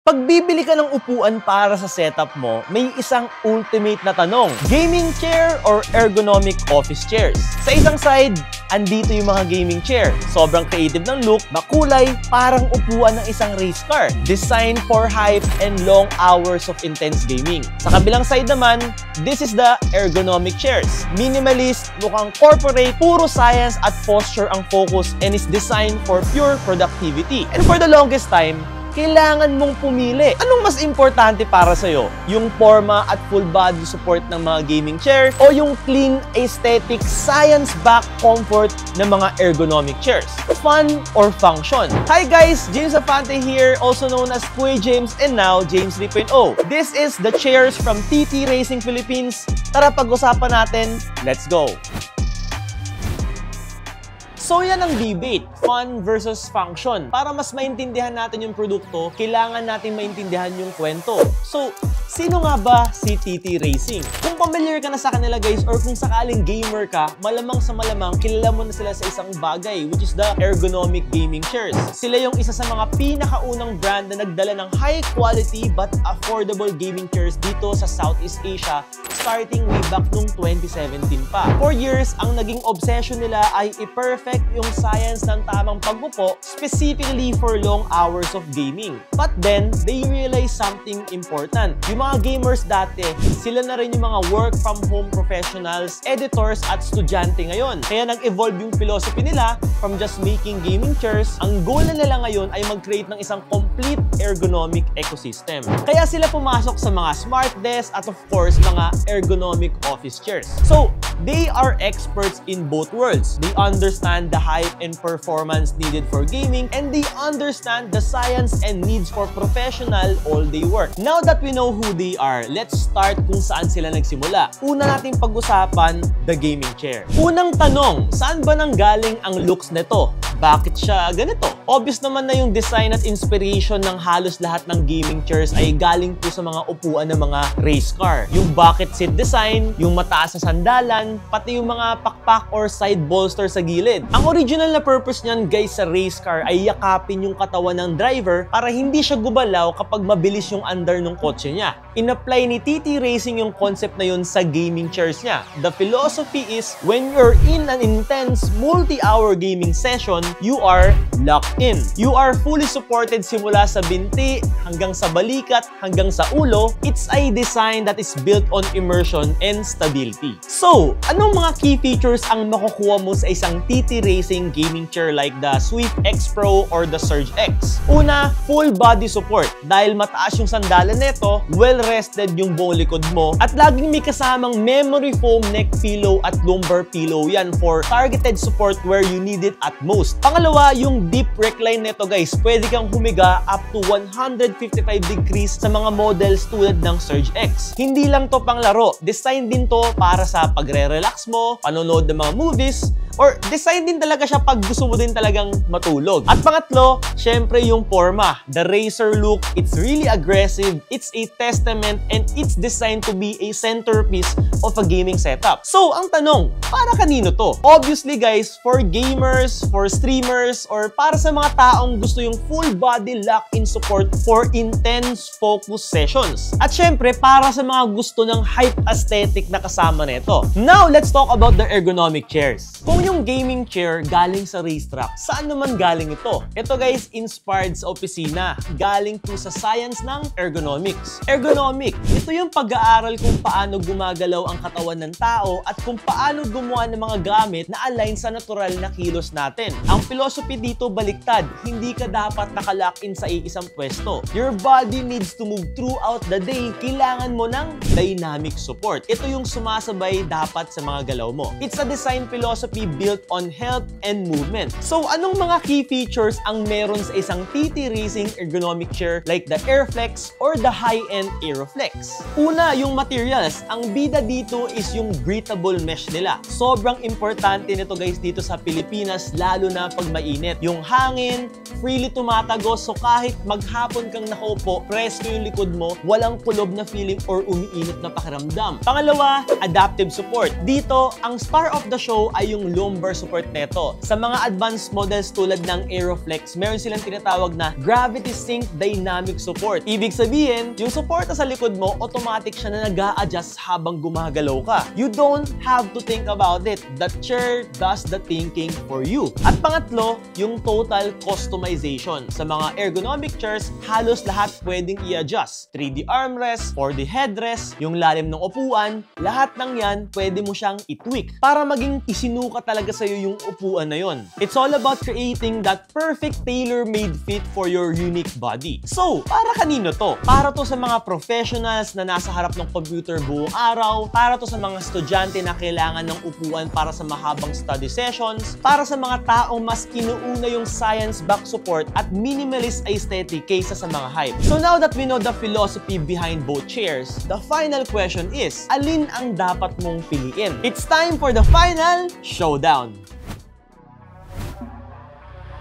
Pag bibili ka ng upuan para sa setup mo, may isang ultimate na tanong. Gaming chair or ergonomic office chairs? Sa isang side, andito yung mga gaming chair. Sobrang creative ng look, makulay, parang upuan ng isang race car. Designed for hype and long hours of intense gaming. Sa kabilang side naman, this is the ergonomic chairs. Minimalist, mukhang corporate, puro science at posture ang focus and is designed for pure productivity. And for the longest time, kailangan mong pumili. Anong mas importante para sa'yo? Yung forma at full body support ng mga gaming chair o yung clean, aesthetic, science-backed comfort ng mga ergonomic chairs? Fun or function? Hi guys! James Afante here, also known as Kuya James and now James 3.0. This is the chairs from TT Racing Philippines. Tara pag-usapan natin. Let's go! So yan ang debate, fun versus function. Para mas maintindihan natin yung produkto, kailangan natin maintindihan yung kwento. So, sino nga ba si TT Racing? Kung familiar ka na sa kanila guys, or kung sakaling gamer ka, malamang sa malamang, kilala mo na sila sa isang bagay, which is the ergonomic gaming chairs. Sila yung isa sa mga pinakaunang brand na nagdala ng high quality but affordable gaming chairs dito sa Southeast Asia, starting way back nung 2017 pa. For years, ang naging obsession nila ay i-perfect yung science ng tamang pag-upo, specifically for long hours of gaming. But then, they realized something important. Yung mga gamers dati, sila na rin yung mga work-from-home professionals, editors at estudyante ngayon. Kaya nag-evolve yung philosophy nila from just making gaming chairs. Ang goal na nila ngayon ay mag-create ng isang complete ergonomic ecosystem. Kaya sila pumasok sa mga smart desks at of course, mga ergonomic office chairs. So, they are experts in both worlds. They understand the hype and performance needed for gaming, and they understand the science and needs for professional all-day work. Now that we know who they are, let's start kung saan sila nagsimula. Una nating pag-usapan, the gaming chair. Unang tanong, saan ba nanggaling ang looks nito? Bakit siya ganito? Obvious naman na yung design at inspiration ng halos lahat ng gaming chairs ay galing po sa mga upuan ng mga race car. Yung bucket seat design, yung mataas na sandalan, pati yung mga pakpak or side bolster sa gilid. Ang original na purpose niyan guys sa race car ay yakapin yung katawan ng driver para hindi siya gumalaw kapag mabilis yung andar ng kotse niya. In-apply ni TT Racing yung concept na yun sa gaming chairs niya. The philosophy is, when you're in an intense multi-hour gaming session, you are locked in. You are fully supported simula sa binti, hanggang sa balikat, hanggang sa ulo. It's a design that is built on immersion and stability. So, anong mga key features ang makukuha mo sa isang TT Racing gaming chair like the Swift X Pro or the Surge X? Una, full body support. Dahil mataas yung sandalan nito, well-rested yung buong likod mo, at laging may kasamang memory foam neck pillow at lumbar pillow. Yan for targeted support where you need it at most. Pangalawa, yung deep recline nito guys. Pwede kang humiga up to 155 degrees sa mga models tulad ng Surge X. Hindi lang to pang laro. Design din to para sa pagre-relax mo, panonood ng mga movies, or design din talaga siya pag gusto mo din talagang matulog. At pangatlo, syempre yung forma. The racer look, it's really aggressive, it's a testament, and it's designed to be a centerpiece of a gaming setup. So, ang tanong, para kanino to? Obviously guys, for gamers, for streamers, or para sa mga taong gusto yung full body lock-in support for intense focus sessions. At syempre, para sa mga gusto ng hype aesthetic na kasama nito. Now, let's talk about the ergonomic chairs. Kung yung gaming chair galing sa racetrack, saan naman galing ito? Ito guys, inspired sa opisina. Galing po sa science ng ergonomics. Ergonomic, ito yung pag-aaral kung paano gumagalaw ang katawan ng tao at kung paano gumawa ng mga gamit na align sa natural na kilos natin. Ang philosophy dito baliktad, hindi ka dapat nakalock-in sa isang pwesto. Your body needs to move throughout the day. Kailangan mo ng dynamic support. Ito yung sumasabay dapat sa mga galaw mo. It's a design philosophy built on health and movement. So, anong mga key features ang meron sa isang TT Racing ergonomic chair like the Airflex or the high-end Aeroflex? Una, yung materials. Ang bida dito is yung breathable mesh nila. Sobrang importante nito guys dito sa Pilipinas, lalo na pag mainit. Yung hangin, freely tumatagos, so kahit maghapon kang nakaupo, presko yung likod mo, walang kulob na feeling or umiinit na pakiramdam. Pangalawa, adaptive support. Dito, ang star of the show ay yung lumbar support neto. Sa mga advanced models tulad ng Aeroflex, meron silang tinatawag na Gravity Sync Dynamic Support. Ibig sabihin, yung suporta sa likod mo, automatic siya na nag-a-adjust habang gumagalaw ka. You don't have to think about it. The chair does the thinking for you. At pangatlo, yung total customization. Sa mga ergonomic chairs, halos lahat pwedeng i-adjust. 3D armrest, 4D headrest, yung lalim ng upuan, lahat ng yan pwede mo siyang i-tweak para maging isinuka talaga sa'yo yung upuan na yon. It's all about creating that perfect tailor-made fit for your unique body. So, para kanino to? Para to sa mga professionals na nasa harap ng computer buong araw, para to sa mga estudyante na kailangan ng upuan para sa mahabang study sessions, para sa mga taong mas inuuna yung science-backed support at minimalist aesthetic kaysa sa mga hype. So now that we know the philosophy behind both chairs, the final question is, alin ang dapat mong piliin? It's time for the final showdown!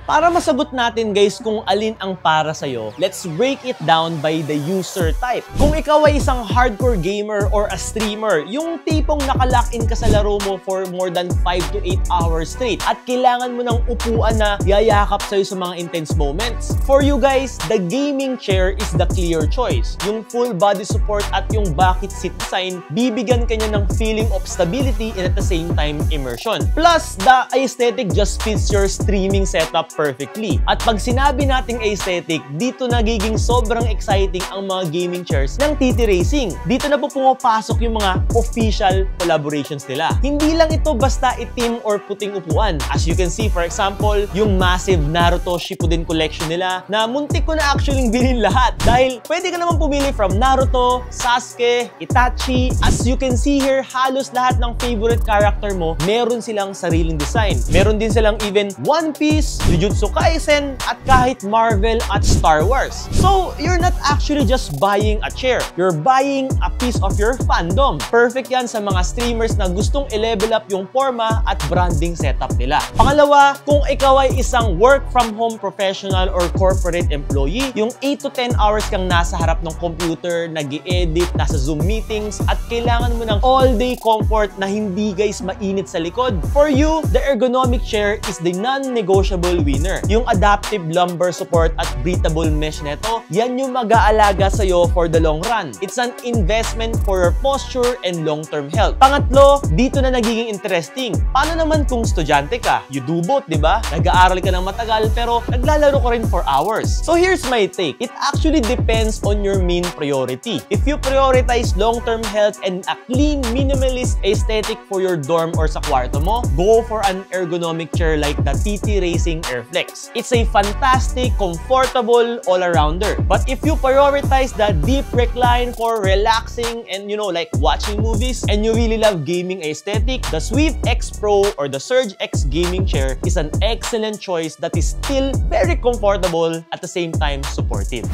Para masagot natin guys kung alin ang para sa'yo, let's break it down by the user type. Kung ikaw ay isang hardcore gamer or a streamer, yung tipong nakalock-in ka sa laro mo for more than 5 to 8 hours straight at kailangan mo ng upuan na yayakap sa'yo sa mga intense moments. For you guys, the gaming chair is the clear choice. Yung full body support at yung bucket seat design, bibigyan ka niya ng feeling of stability and at the same time immersion. Plus, the aesthetic just fits your streaming setup perfectly. At pag sinabi nating aesthetic, dito nagiging sobrang exciting ang mga gaming chairs ng TT Racing. Dito na po pumapasok yung mga official collaborations nila. Hindi lang ito basta itim or puting upuan. As you can see, for example, yung massive Naruto Shippuden collection nila na muntik ko na actually bilhin lahat. Dahil pwede ka naman pumili from Naruto, Sasuke, Itachi. As you can see here, halos lahat ng favorite character mo, meron silang sariling design. Meron din silang even One Piece, Jujutsu Kaisen, at kahit Marvel at Star Wars. So, you're not actually just buying a chair. You're buying a piece of your fandom. Perfect yan sa mga streamers na gustong i-level up yung forma at branding setup nila. Pangalawa, kung ikaw ay isang work-from-home professional or corporate employee, yung 8 to 10 hours kang nasa harap ng computer, nag-i-edit, nasa Zoom meetings, at kailangan mo ng all-day comfort na hindi guys mainit sa likod. For you, the ergonomic chair is the non-negotiable winner. Yung adaptive lumbar support at breathable mesh neto, yan yung mag-aalaga sa'yo for the long run. It's an investment for your posture and long-term health. Pangatlo, dito na nagiging interesting. Paano naman kung estudyante ka? You do both, di ba? Nag-aaral ka ng matagal pero naglalaro ka rin for hours. So here's my take. It actually depends on your main priority. If you prioritize long-term health and a clean, minimalist aesthetic for your dorm or sa kwarto mo, go for an ergonomic chair like the TT Racing Airflex. It's a fantastic, comfortable all-arounder. But if you prioritize the deep recline for relaxing and like watching movies, and you really love gaming aesthetic, the Swift X Pro or the Surge X gaming chair is an excellent choice that is still very comfortable at the same time supportive.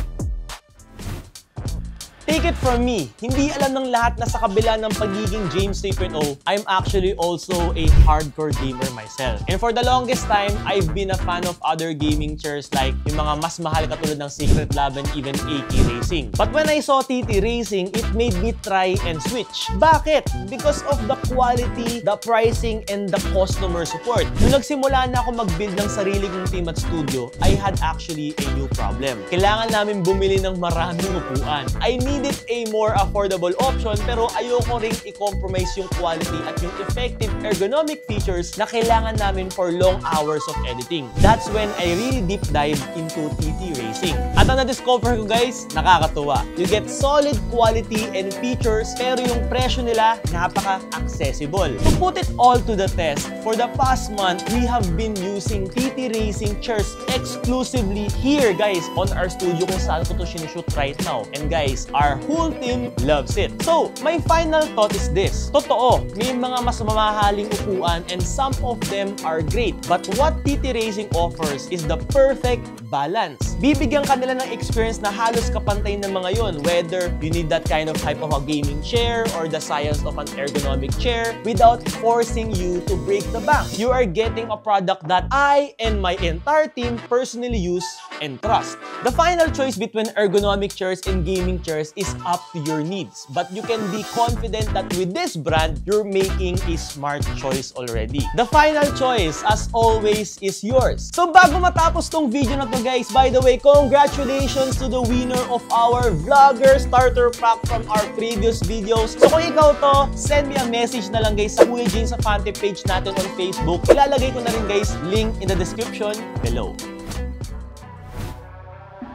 Take it from me, hindi alam ng lahat na sa kabila ng pagiging James 3.0, I'm actually also a hardcore gamer myself. And for the longest time, I've been a fan of other gaming chairs like yung mga mas mahal katulad ng Secret Lab and even AK Racing. But when I saw TT Racing, it made me try and switch. Bakit? Because of the quality, the pricing, and the customer support. Nung nagsimula na ako mag-build ng sarili kong team at studio, I had actually a new problem. Kailangan namin bumili ng maraming upuan. I needed a more affordable option pero ayoko ring i-compromise yung quality at yung effective ergonomic features na kailangan namin for long hours of editing. That's when I really deep dive into TT Racing. At ang na-discover ko guys, nakakatuwa. You get solid quality and features pero yung presyo nila napaka-accessible. To put it all to the test, for the past month, we have been using TT Racing chairs exclusively here guys on our studio kung saan ko to sinushoot right now. And guys, our whole team loves it. So, my final thought is this. Totoo, may mga mas mamahaling upuan and some of them are great. But what TT Racing offers is the perfect balance. Bibigyan ka nila ng experience na halos kapantay ng mga yon, whether you need that kind of type of a gaming chair or the science of an ergonomic chair without forcing you to break the bank. You are getting a product that I and my entire team personally use and trust. The final choice between ergonomic chairs and gaming chairs is up to your needs, but you can be confident that with this brand, you're making a smart choice already. The final choice, as always, is yours. So bago matapos tong video na to guys, by the way, congratulations to the winner of our vlogger starter pack from our previous videos. So kung ikaw to, send me a message na lang guys sa Kuya James Zafante page natin on Facebook. Ilalagay ko na rin guys, link in the description below.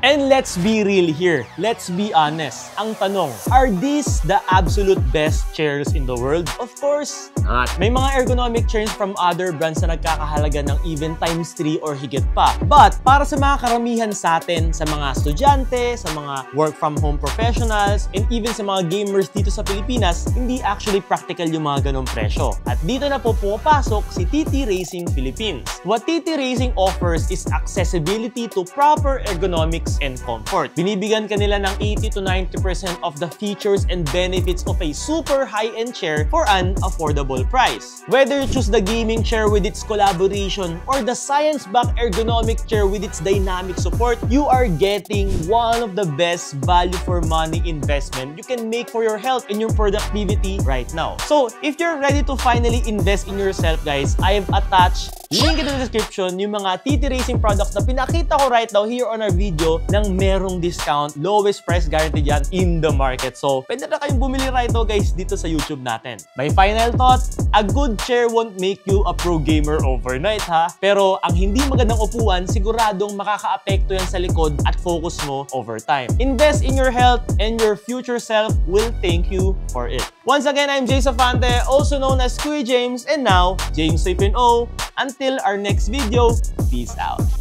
And let's be real here. Let's be honest. Ang tanong, are these the absolute best chairs in the world? Of course not. May mga ergonomic chairs from other brands na nagkakahalaga ng even ×3 or higit pa. But para sa mga karamihan sa atin, sa mga estudyante, sa mga work from home professionals, and even sa mga gamers dito sa Pilipinas, hindi actually practical yung mga ganong presyo. At dito na po pumapasok si TT Racing Philippines. What TT Racing offers is accessibility to proper ergonomics and comfort. Binibigyan kanila ng 80 to 90% of the features and benefits of a super high-end chair for an affordable price. Whether you choose the gaming chair with its collaboration or the science-backed ergonomic chair with its dynamic support, you are getting one of the best value for money investment you can make for your health and your productivity right now. So, if you're ready to finally invest in yourself guys, I have attached link in the description yung mga TT Racing products na pinakita ko right now here on our video ng merong discount, lowest price guaranteed yan in the market. So, pwede na kayong bumili right now guys dito sa YouTube natin. My final thought, a good chair won't make you a pro gamer overnight ha. Pero ang hindi magandang upuan, siguradong makakaapekto yan sa likod at focus mo over time. Invest in your health and your future self will thank you for it. Once again, I'm Jay Zafante, also known as Kuya James, and now, James 3.0. Until our next video, peace out.